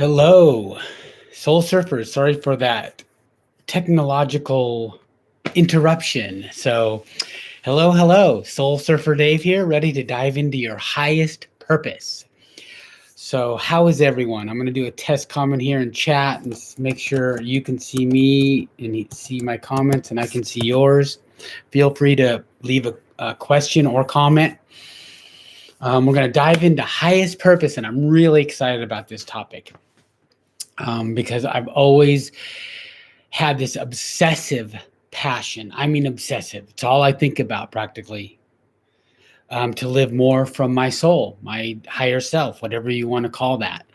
Hello, Soul Surfers. Sorry for that technological interruption. Hello, Soul Surfer Dave here, ready to dive into your highest purpose. So, how is everyone? I'm going to do a test comment here in chat and make sure you can see me and see my comments and I can see yours. Feel free to leave a question or comment. We're going to dive into highest purpose, and I'm really excited about this topic. Because I've always had this obsessive passion. I mean, obsessive. It's all I think about practically. To live more from my soul, my higher self, whatever you want to call that.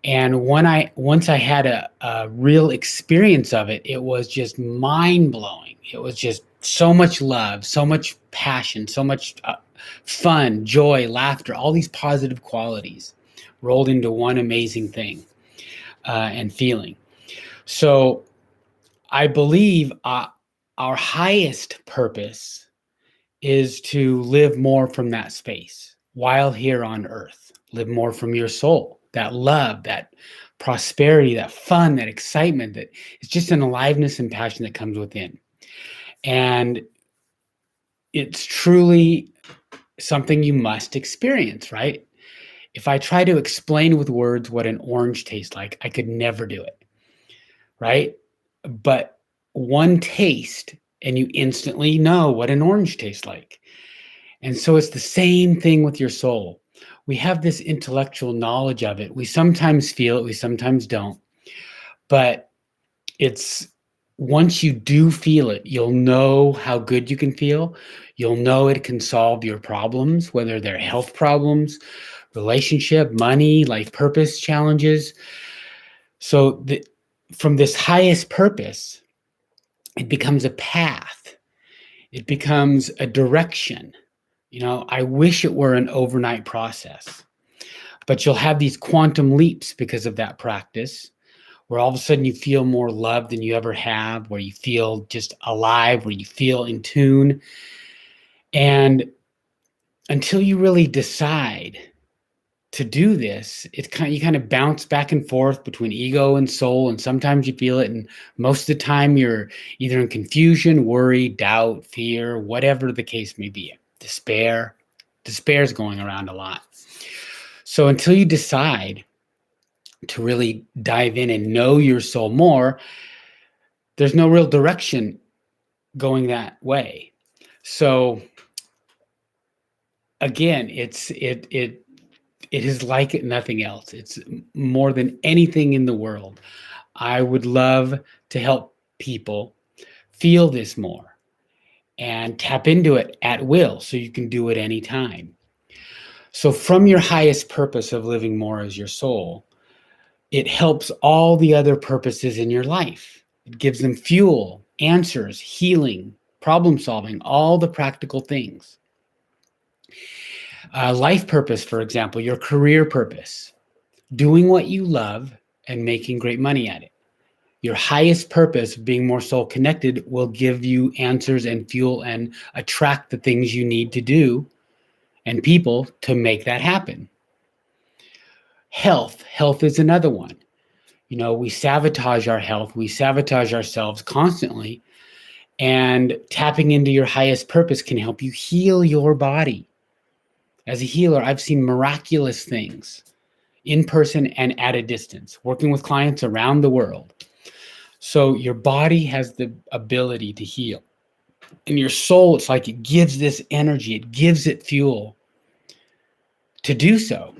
And once I had a real experience of it, it was just mind blowing. It was just so much love, so much passion, so much fun, joy, laughter, all these positive qualities rolled into one amazing thing. And feeling. So I believe our highest purpose is to live more from that space while here on earth. Live more from your soul, that love, that prosperity, that fun, that excitement, that it's just an aliveness and passion that comes within. And it's truly something you must experience, right? If I try to explain with words what an orange tastes like, I could never do it, right? But one taste and you instantly know what an orange tastes like. And so it's the same thing with your soul. We have this intellectual knowledge of it. We sometimes feel it, we sometimes don't. But it's once you do feel it, you'll know how good you can feel. You'll know it can solve your problems, whether they're health problems, relationship, money, life purpose challenges. So from this highest purpose, it becomes a path. It becomes a direction. I wish it were an overnight process, but you'll have these quantum leaps because of that practice, where all of a sudden you feel more love than you ever have, where you feel just alive, where you feel in tune. And until you really decide to do this, you kind of bounce back and forth between ego and soul, and sometimes you feel it, and most of the time you're either in confusion, worry, doubt, fear, whatever the case may be. Despair is going around a lot. So until you decide to really dive in and know your soul more, there's no real direction going that way. So again, it is like nothing else. It's more than anything in the world. I would love to help people feel this more and tap into it at will, so you can do it anytime. So from your highest purpose of living more as your soul, it helps all the other purposes in your life. It gives them fuel, answers, healing, problem solving, all the practical things. Life purpose, for example, your career purpose, doing what you love and making great money at it. Your highest purpose, being more soul connected, will give you answers and fuel and attract the things you need to do and people to make that happen. Health is another one. We sabotage our health. We sabotage ourselves constantly. And tapping into your highest purpose can help you heal your body. As a healer, I've seen miraculous things in person and at a distance, working with clients around the world. So your body has the ability to heal. And your soul, it's like it gives this energy, it gives it fuel to do so.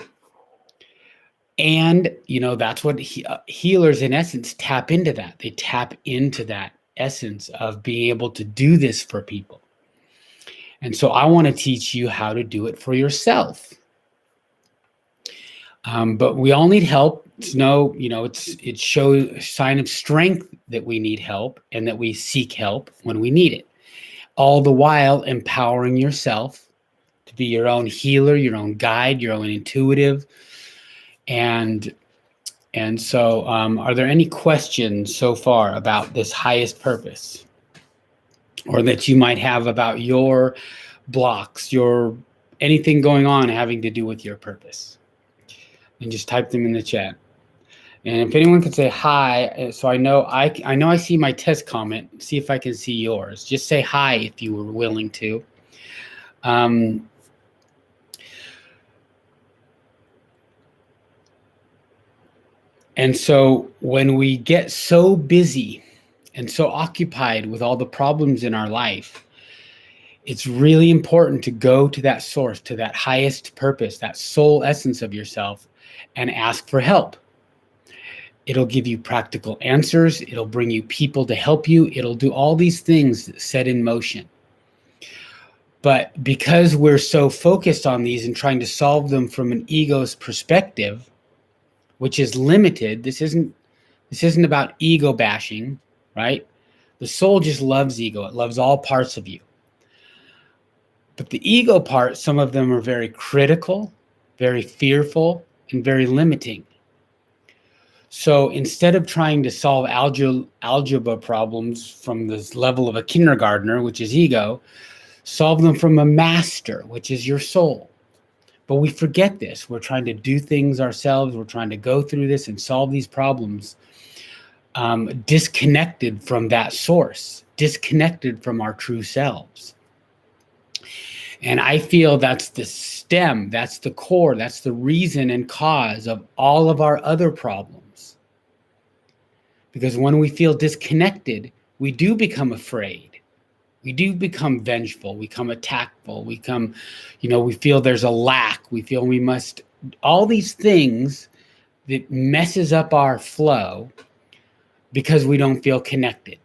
And, that's what healers, in essence, tap into that. They tap into that essence of being able to do this for people. And so I want to teach you how to do it for yourself. But we all need help. It shows a sign of strength that we need help and that we seek help when we need it. All the while empowering yourself to be your own healer, your own guide, your own intuitive. And so are there any questions so far about this highest purpose, or that you might have about your blocks, your anything going on having to do with your purpose? And just type them in the chat. And if anyone could say hi, so I know I see my test comment. See if I can see yours. Just say hi if you were willing to. Um, and so when we get so busy and so occupied with all the problems in our life, it's really important to go to that source, to that highest purpose, that soul essence of yourself, and ask for help. It'll give you practical answers. It'll bring you people to help you. It'll do all these things set in motion. But because we're so focused on these and trying to solve them from an ego's perspective, which is limited, this isn't about ego bashing, right? The soul just loves ego. It loves all parts of you. But the ego part, some of them are very critical, very fearful, and very limiting. So instead of trying to solve algebra problems from this level of a kindergartner, which is ego, solve them from a master, which is your soul. But we forget this. We're trying to do things ourselves. We're trying to go through this and solve these problems, disconnected from that source, disconnected from our true selves. And I feel that's the stem, that's the core, that's the reason and cause of all of our other problems. Because when we feel disconnected, we do become afraid. We do become vengeful. We become attackful. We feel there's a lack. We feel we must, all these things that messes up our flow because we don't feel connected.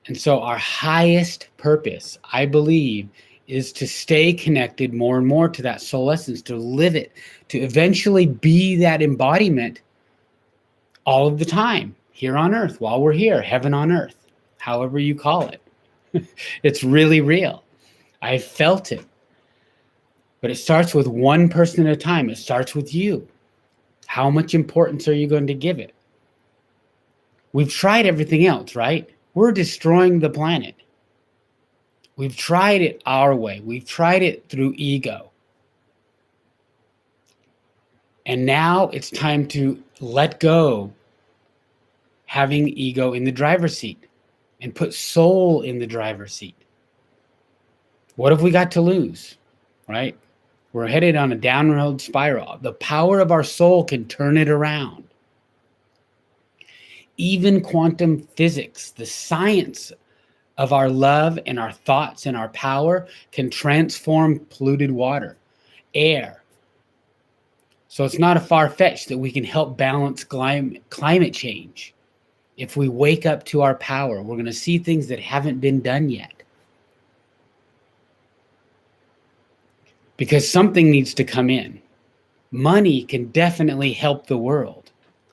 And so our highest purpose, I believe, is to stay connected more and more to that soul essence, to live it, to eventually be that embodiment all of the time here on earth, while we're here, heaven on earth, however you call it. It's really real. I felt it. But it starts with one person at a time. It starts with you. How much importance are you going to give it? We've tried everything else, right? We're destroying the planet. We've tried it our way. We've tried it through ego. And now it's time to let go having ego in the driver's seat and put soul in the driver's seat. What have we got to lose, right? We're headed on a downward spiral. The power of our soul can turn it around. Even quantum physics, the science of our love and our thoughts and our power, can transform polluted water, air. So it's not a far-fetched that we can help balance climate change. If we wake up to our power, we're going to see things that haven't been done yet. Because something needs to come in. Money can definitely help the world,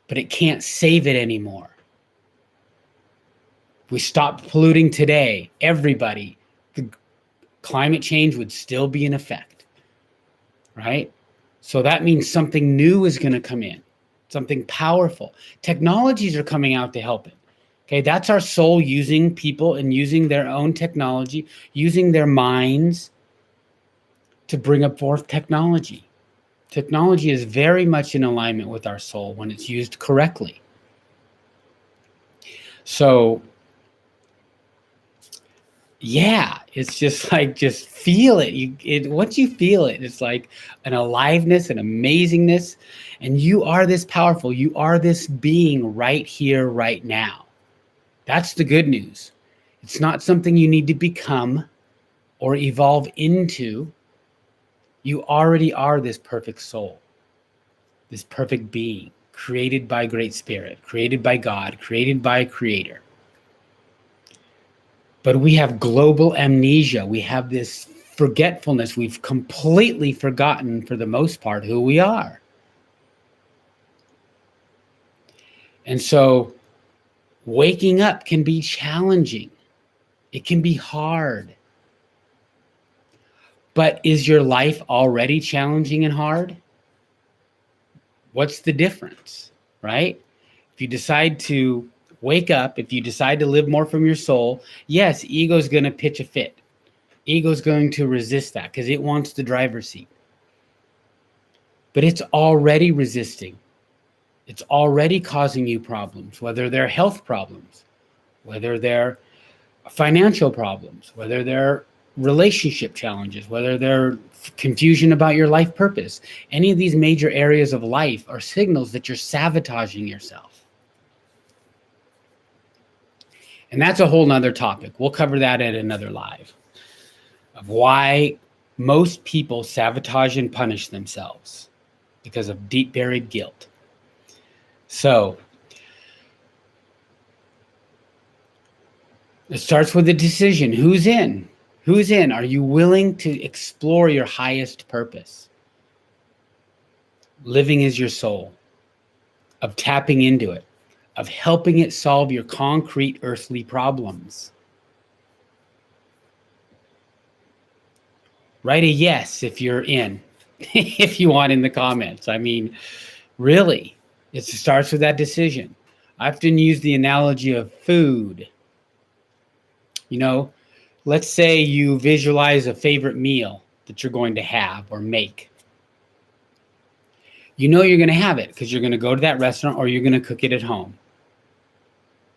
but it can't save it anymore. If we stopped polluting today, everybody, the climate change would still be in effect, right? So that means something new is going to come in, something powerful. Technologies are coming out to help it. Okay, that's our soul using people and using their own technology, using their minds to bring up forth technology. Technology is very much in alignment with our soul when it's used correctly. So, yeah, it's just like, just feel it. Once you feel it, it's like an aliveness, an amazingness, and you are this powerful. You are this being right here, right now. That's the good news. It's not something you need to become or evolve into. You already are this perfect soul, this perfect being, created by Great Spirit, created by God, created by a creator. But we have global amnesia. We have this forgetfulness. We've completely forgotten, for the most part, who we are. And so waking up can be challenging. It can be hard. But is your life already challenging and hard? What's the difference, right? If you decide to wake up, if you decide to live more from your soul, yes, ego's going to pitch a fit. Ego's going to resist that because it wants the driver's seat. But it's already resisting. It's already causing you problems, whether they're health problems, whether they're financial problems, whether they're relationship challenges, whether they're confusion about your life purpose. Any of these major areas of life are signals that you're sabotaging yourself. And that's a whole nother topic. We'll cover that at another live, of why most people sabotage and punish themselves because of deep buried guilt. So it starts with a decision. Who's in? Who's in? Are you willing to explore your highest purpose? Living as your soul, of tapping into it, of helping it solve your concrete earthly problems. Write a yes if you're in, if you want, in the comments. I mean, really, it starts with that decision. I often use the analogy of food. You know, let's say you visualize a favorite meal that you're going to have or make. You know you're going to have it because you're going to go to that restaurant or you're going to cook it at home.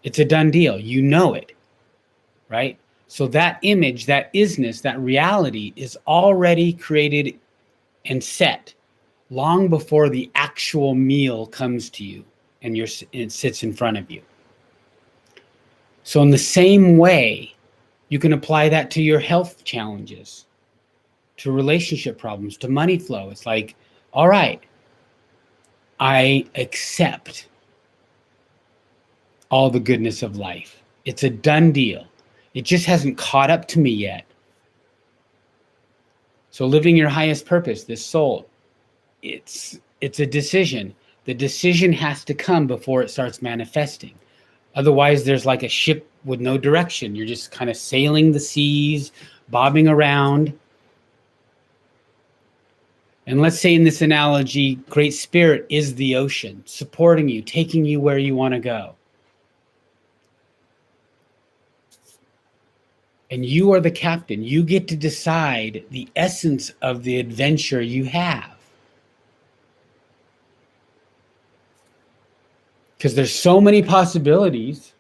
It's a done deal. You know it, right? So that image, that isness, that reality is already created and set long before the actual meal comes to you and it sits in front of you. So in the same way, you can apply that to your health challenges, to relationship problems, to money flow. It's like, all right, I accept all the goodness of life. It's a done deal. It just hasn't caught up to me yet. So living your highest purpose, this soul, it's a decision. The decision has to come before it starts manifesting. Otherwise, there's like a ship with no direction. You're just kind of sailing the seas, bobbing around. And let's say in this analogy, Great Spirit is the ocean, supporting you, taking you where you want to go. And you are the captain. You get to decide the essence of the adventure you have. Because there's so many possibilities.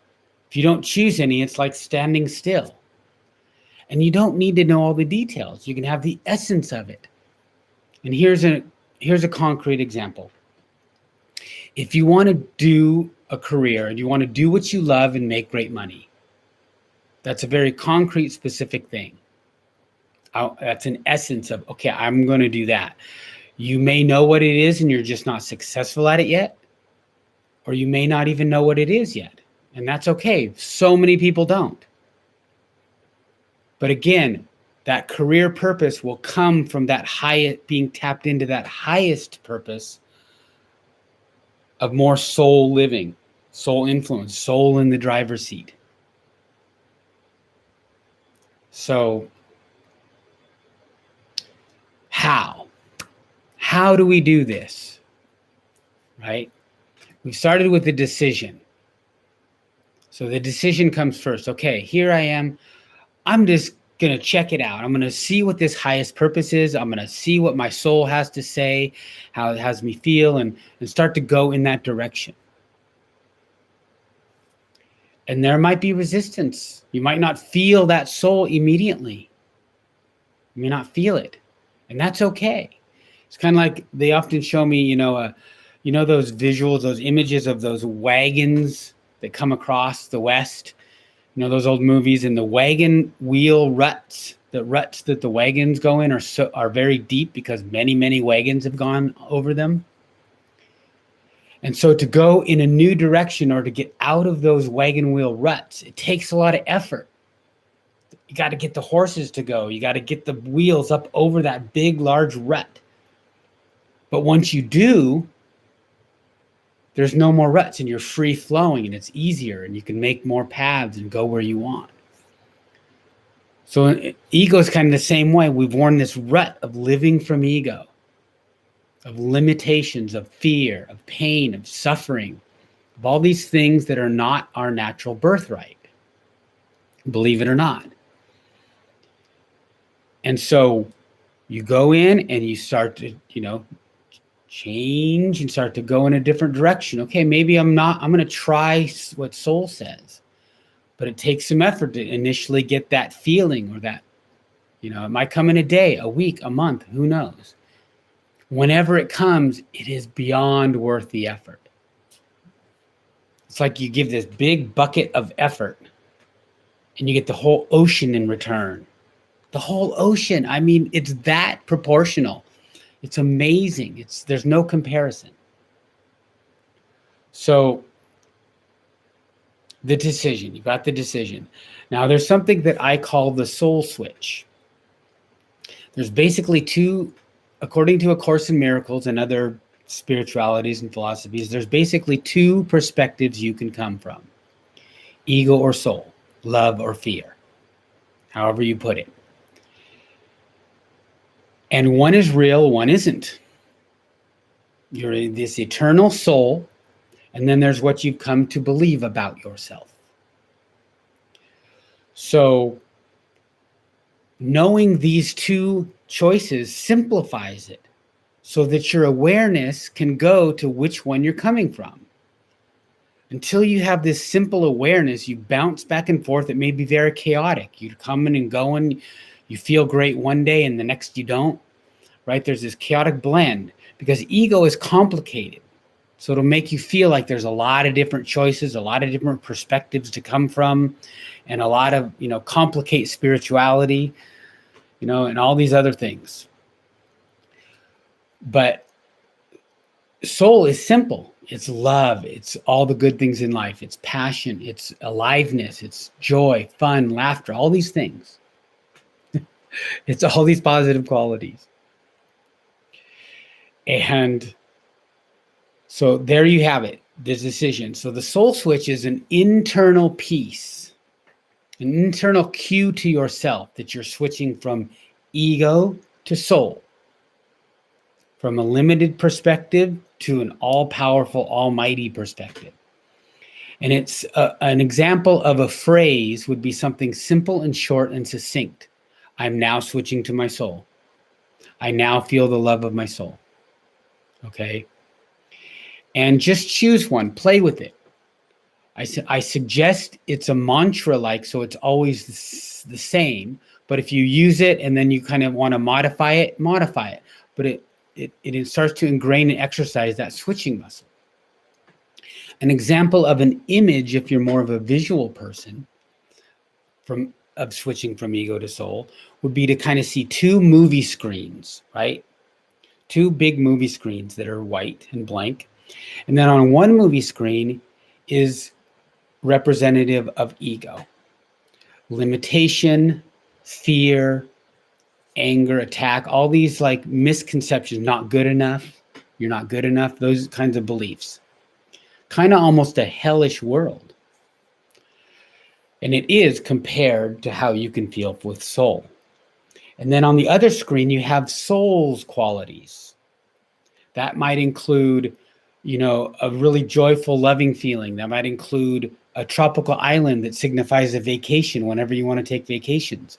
If you don't choose any, it's like standing still. And you don't need to know all the details. You can have the essence of it. And here's a concrete example. If you want to do a career and you want to do what you love and make great money, that's a very concrete, specific thing. That's an essence of, okay, I'm going to do that. You may know what it is and you're just not successful at it yet. Or you may not even know what it is yet. And that's okay. So many people don't. But again, that career purpose will come from that being tapped into that highest purpose of more soul living, soul influence, soul in the driver's seat. So how do we do this? Right? We started with the decision. So the decision comes first. Okay, here I am. I'm just going to check it out. I'm going to see what this highest purpose is. I'm going to see what my soul has to say, how it has me feel, and start to go in that direction. And there might be resistance. You might not feel that soul immediately. You may not feel it. And that's okay. It's kind of like they often show me, those visuals, those images of those wagons that come across the West. Those old movies, and the wagon wheel ruts, the ruts that the wagons go in are very deep because many, many wagons have gone over them. And so to go in a new direction or to get out of those wagon wheel ruts, it takes a lot of effort. You got to get the horses to go. You got to get the wheels up over that big, large rut. But once you do, there's no more ruts and you're free flowing and it's easier and you can make more paths and go where you want. So ego is kind of the same way. We've worn this rut of living from ego, of limitations, of fear, of pain, of suffering, of all these things that are not our natural birthright, believe it or not. And so you go in and you start to, change and start to go in a different direction. Okay, maybe I'm going to try what soul says, but it takes some effort to initially get that feeling, or that, it might come in a day, a week, a month, who knows? Whenever it comes, it is beyond worth the effort. It's like you give this big bucket of effort and you get the whole ocean in return. The whole ocean. I mean, it's that proportional. It's amazing. There's no comparison. So the decision, you got the decision. Now there's something that I call the soul switch. There's basically two, according to A Course in Miracles and other spiritualities and philosophies, there's basically two perspectives you can come from: ego or soul, love or fear, however you put it. And one is real, one isn't. You're this eternal soul, and then there's what you've come to believe about yourself. So knowing these two choices simplifies it so that your awareness can go to which one you're coming from. Until you have this simple awareness, you bounce back and forth. It may be very chaotic. You're coming and going. You feel great one day and the next you don't, right? There's this chaotic blend because ego is complicated. So it'll make you feel like there's a lot of different choices, a lot of different perspectives to come from, and a lot of, complicate spirituality, and all these other things. But soul is simple. It's love. It's all the good things in life. It's passion. It's aliveness. It's joy, fun, laughter, all these things. It's all these positive qualities. And so there you have it, the decision. So the soul switch is an internal piece, an internal cue to yourself that you're switching from ego to soul, from a limited perspective to an all-powerful, almighty perspective. And it's an example of a phrase would be something simple and short and succinct. I'm now switching to my soul. I now feel the love of my soul. Okay? And just choose one, play with it. I suggest it's a mantra-like, so it's always the same. But if you use it and then you kind of want to modify it. But it starts to ingrain and exercise that switching muscle. An example of an image, if you're more of a visual person, of switching from ego to soul, would be to kind of see two movie screens, right? Two big movie screens that are white and blank. And then on one movie screen is representative of ego. Limitation, fear, anger, attack, all these like misconceptions, not good enough, you're not good enough, those kinds of beliefs. Kind of almost a hellish world. And it is compared to how you can feel with soul. And then on the other screen, you have soul's qualities. That might include, a really joyful, loving feeling. That might include a tropical island that signifies a vacation whenever you want to take vacations.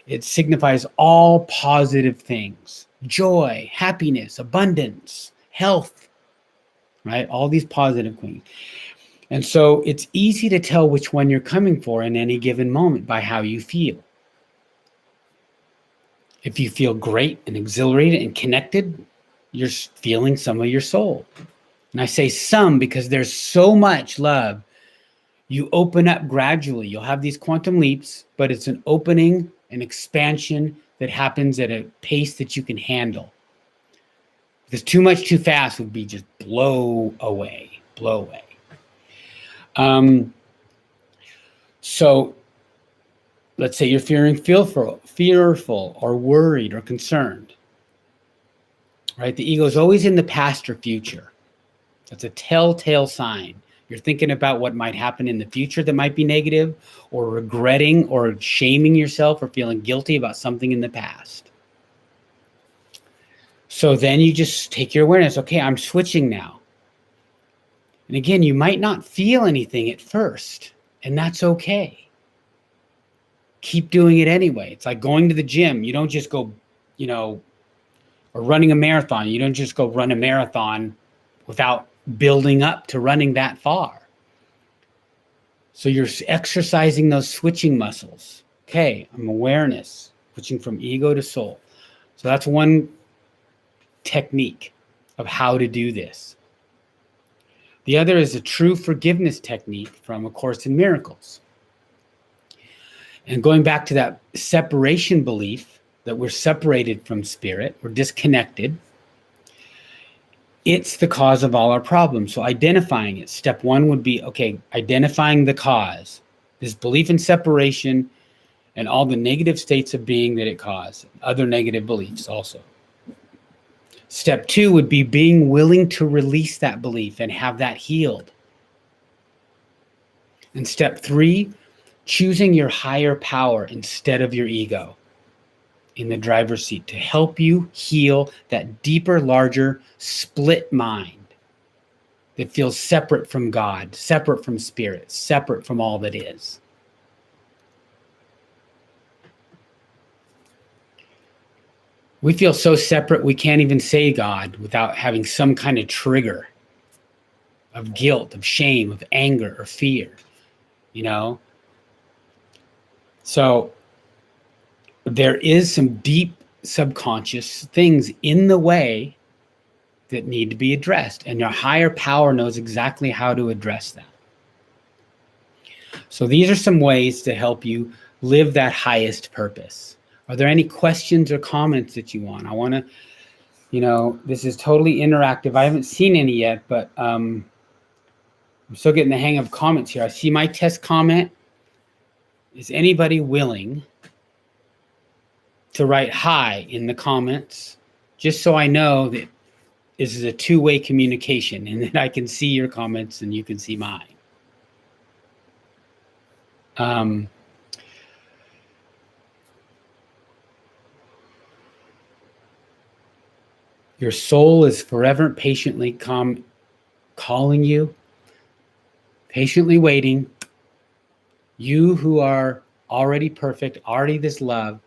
It signifies all positive things: joy, happiness, abundance, health, right? All these positive things. And so it's easy to tell which one you're coming for in any given moment by how you feel. If you feel great and exhilarated and connected, you're feeling some of your soul. And I say some because there's so much love. You open up gradually. You'll have these quantum leaps, but it's an opening, an expansion that happens at a pace that you can handle. Because too much too fast would be just blow away. So let's say you're feeling fearful or worried or concerned, right? The ego is always in the past or future. That's a telltale sign. You're thinking about what might happen in the future that might be negative, or regretting or shaming yourself or feeling guilty about something in the past. So then you just take your awareness. Okay, I'm switching now. And again, you might not feel anything at first, and that's okay. Keep doing it anyway. It's like going to the gym. You don't just go, or running a marathon. You don't just go run a marathon without building up to running that far. So you're exercising those switching muscles. Okay, I'm awareness, switching from ego to soul. So that's one technique of how to do this. The other is a true forgiveness technique from A Course in Miracles. And going back to that separation belief that we're separated from spirit, we're disconnected, it's the cause of all our problems. So identifying it. Step one would be, okay, identifying the cause, this belief in separation and all the negative states of being that it caused, other negative beliefs also. Step two would be being willing to release that belief and have that healed. And step three, choosing your higher power instead of your ego in the driver's seat to help you heal that deeper, larger, split mind that feels separate from God, separate from spirit, separate from all that is. We feel so separate we can't even say God without having some kind of trigger of guilt, of shame, of anger, or fear, you know? So there is some deep subconscious things in the way that need to be addressed, and your higher power knows exactly how to address that. So these are some ways to help you live that highest purpose. Are there any questions or comments that you want? I want to, you know, this is totally interactive. I haven't seen any yet, but I'm still getting the hang of comments here. I see my test comment. Is anybody willing to write hi in the comments, just so I know that this is a two-way communication and that I can see your comments and you can see mine. Your soul is forever patiently calling you, patiently waiting. You who are already perfect, already this love.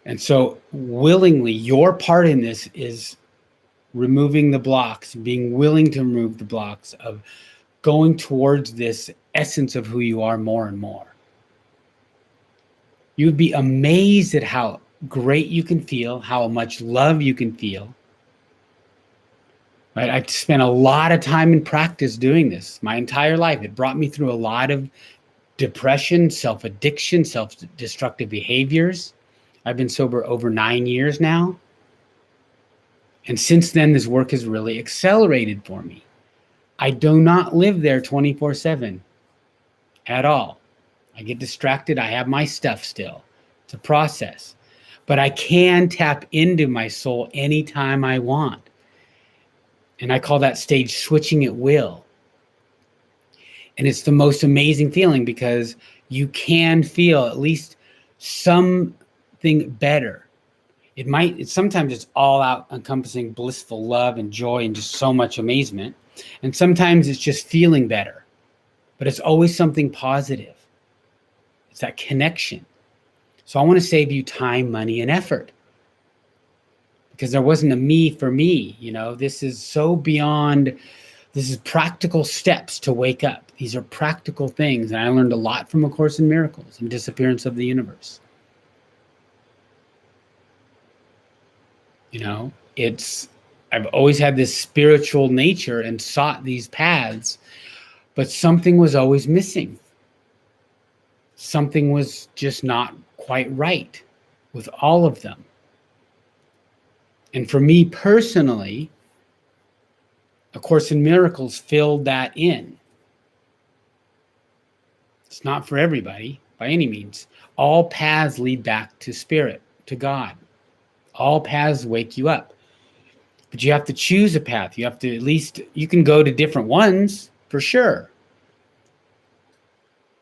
And so willingly, your part in this is removing the blocks, being willing to remove the blocks of going towards this essence of who you are more and more. You'd be amazed at how great you can feel, how much love you can feel. Right? I've spent a lot of time in practice doing this my entire life. It brought me through a lot of depression, self-addiction, self-destructive behaviors. I've been sober over 9 years now. And since then, this work has really accelerated for me. I do not live there 24/7 at all. I get distracted. I have my stuff still. It's a process. But I can tap into my soul anytime I want. And I call that stage switching at will. And it's the most amazing feeling because you can feel at least something better. Sometimes it's all out encompassing blissful love and joy and just so much amazement. And sometimes it's just feeling better, but it's always something positive. It's that connection. So I want to save you time, money, and effort because there wasn't a me for me. You know, this is so beyond, this is practical steps to wake up. These are practical things. And I learned a lot from A Course in Miracles and Disappearance of the Universe. You know, I've always had this spiritual nature and sought these paths, but something was always missing. Something was just not quite right with all of them. And for me personally, A Course in Miracles filled that in. It's not for everybody by any means. All paths lead back to spirit, to God. All paths wake you up. But you have to choose a path. You have to you can go to different ones for sure.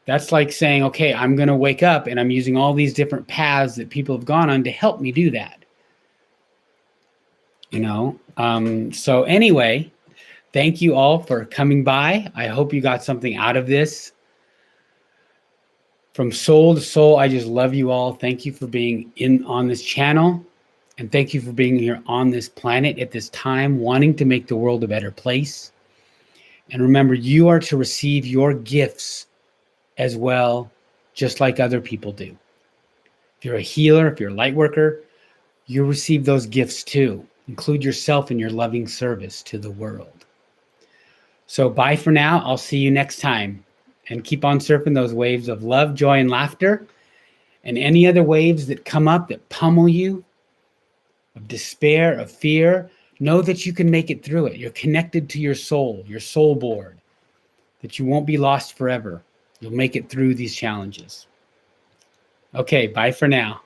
That's like saying, okay, I'm going to wake up and I'm using all these different paths that people have gone on to help me do that. You know? So anyway, thank you all for coming by. I hope you got something out of this. From soul to soul, I just love you all. Thank you for being on this channel. And thank you for being here on this planet at this time, wanting to make the world a better place. And remember, you are to receive your gifts as well, just like other people do. If you're a healer, if you're a light worker, you receive those gifts too. Include yourself in your loving service to the world. So bye for now. I'll see you next time. And keep on surfing those waves of love, joy, and laughter. And any other waves that come up that pummel you, of despair, of fear, know that you can make it through it. You're connected to your soul board, that you won't be lost forever. You'll make it through these challenges. Okay, bye for now.